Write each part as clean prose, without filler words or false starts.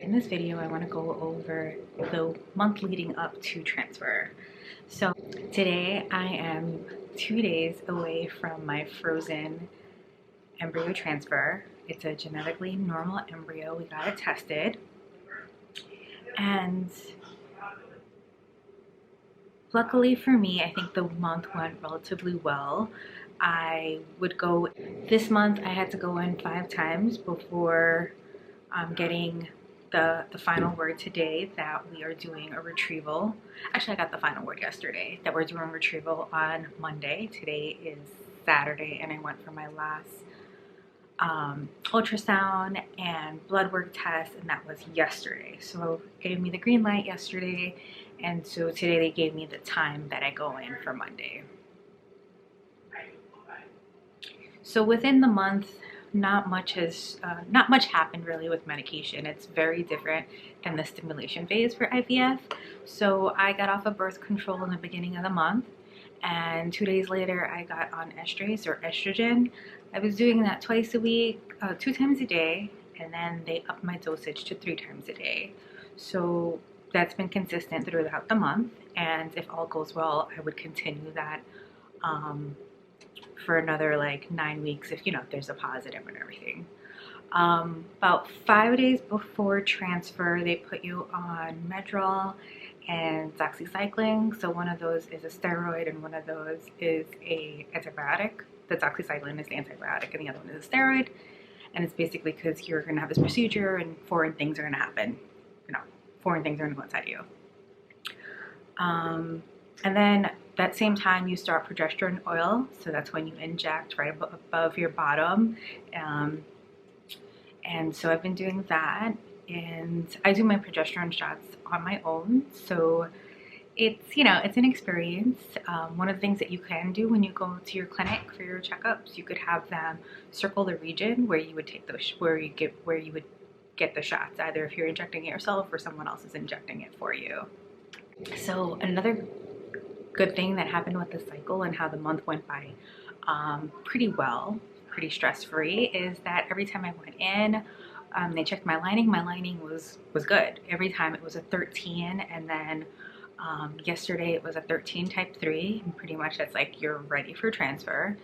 In this video, I want to go over the month leading up to transfer. So today I am 2 days away from my frozen embryo transfer. It's a genetically normal embryo. We got it tested, and luckily for me, I think the month went relatively well. This month I had to go in 5 times before getting the final word today that we are doing a retrieval. Actually, I got the final word yesterday that we're doing retrieval on Monday. Today is Saturday, and I went for my last ultrasound and blood work test, and that was yesterday. So gave me the green light yesterday, and so today they gave me the time that I go in for Monday. So within the month, not much happened really with medication. It's very different than the stimulation phase for IVF. So I got off of birth control in the beginning of the month, and 2 days later I got on estrase or estrogen. I was doing that twice a week, 2 times a day, and then they upped my dosage to 3 times a day. So that's been consistent throughout the month, and if all goes well, I would continue that for another like 9 weeks if there's a positive and everything. About 5 days before transfer, they put you on Medrol and doxycycline. So one of those is a steroid and one of those is a antibiotic. The doxycycline is the antibiotic and the other one is a steroid. And it's basically because you're going to have this procedure and foreign things are going to happen. Foreign things are going to go inside of you. And then that same time you start progesterone oil. So that's when you inject right above your bottom. And so I've been doing that, and I do my progesterone shots on my own. So it's an experience. One of the things that you can do when you go to your clinic for your checkups, you could have them circle the region where you would take where you would get the shots, either if you're injecting it yourself or someone else is injecting it for you. So another good thing that happened with the cycle and how the month went by pretty well, pretty stress-free, is that every time I went in, they checked my lining. My lining was good. Every time it was a 13, and then yesterday it was a 13 type 3, and pretty much that's like you're ready for transfer.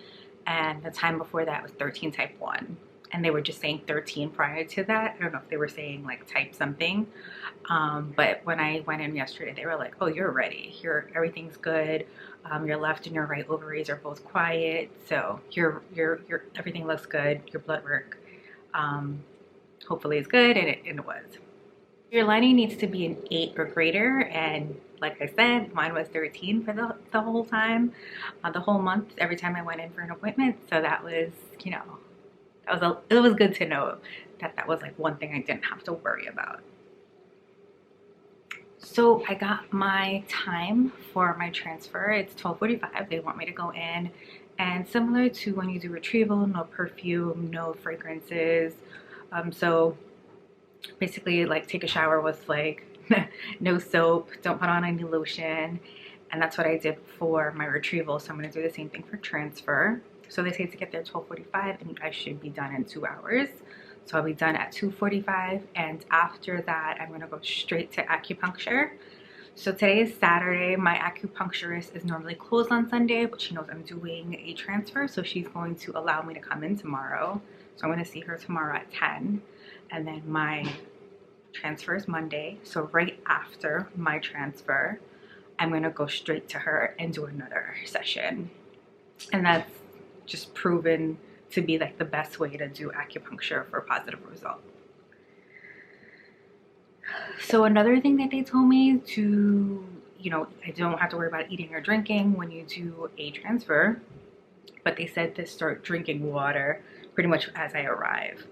And the time before that was 13 type 1. And they were just saying 13 prior to that. I don't know if they were saying like type something, but when I went in yesterday, they were like, "Oh, you're ready. Everything's good. Your left and your right ovaries are both quiet, so everything looks good. Your blood work, hopefully, is good," and it was. Your lining needs to be an 8 or greater, and like I said, mine was 13 for the whole time, the whole month. Every time I went in for an appointment, so that was it was good to know that was like one thing I didn't have to worry about. So I got my time for my transfer. It's 12:45. They want me to go in, and similar to when you do retrieval, no perfume, no fragrances. So basically like take a shower with like no soap, don't put on any lotion, and that's what I did for my retrieval. So I'm going to do the same thing for transfer. So they say to get there at 12:45, and I should be done in 2 hours. So I'll be done at 2:45, and after that, I'm gonna go straight to acupuncture. So today is Saturday. My acupuncturist is normally closed on Sunday, but she knows I'm doing a transfer, so she's going to allow me to come in tomorrow. So I'm gonna see her tomorrow at 10, and then my transfer is Monday. So right after my transfer, I'm gonna go straight to her and do another session, and that's just proven to be like the best way to do acupuncture for a positive result. So another thing that they told me to, I don't have to worry about eating or drinking when you do a transfer, but they said to start drinking water pretty much as I arrive.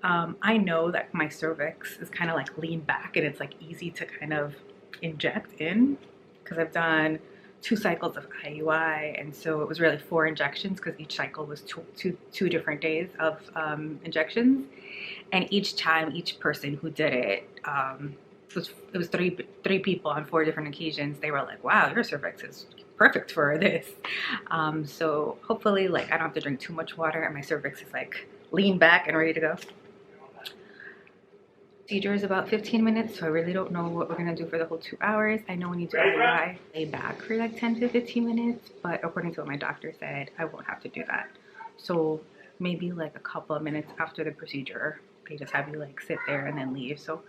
I know that my cervix is kind of like lean back, and it's like easy to kind of inject in because I've done 2 cycles of IUI, and so it was really 4 injections because each cycle was two different days of injections, and each time each person who did it, it was three people on 4 different occasions. They were like, "Wow, your cervix is perfect for this." So hopefully like I don't have to drink too much water and my cervix is like lean back and ready to go. Procedure is about 15 minutes, so I really don't know what we're gonna do for the whole 2 hours. I know when you do IVI, lay back for like 10 to 15 minutes, but according to what my doctor said, I won't have to do that. So maybe like a couple of minutes after the procedure, they just have you like sit there and then leave. So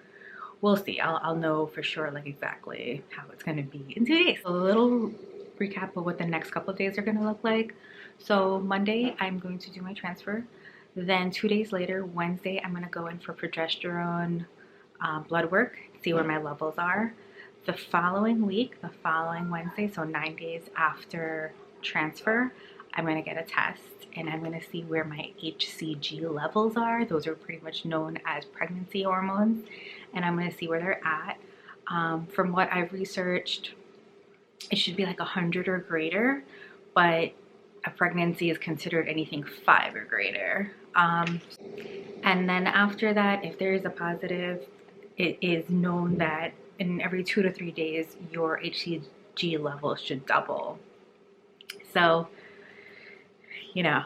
we'll see. I'll know for sure like exactly how it's gonna be in 2 days. A little recap of what the next couple of days are gonna look like. So Monday, I'm going to do my transfer. Then 2 days later, Wednesday, I'm gonna go in for progesterone blood work, see where my levels are. The following week, the following Wednesday, so 9 days after transfer, I'm gonna get a test and I'm gonna see where my HCG levels are. Those are pretty much known as pregnancy hormones, and I'm gonna see where they're at. From what I've researched, it should be like 100 or greater, but a pregnancy is considered anything 5 or greater. And then after that, if there is a positive, it is known that in every 2 to 3 days, your HCG levels should double. So, you know.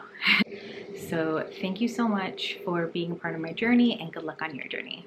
So thank you so much for being a part of my journey, and good luck on your journey.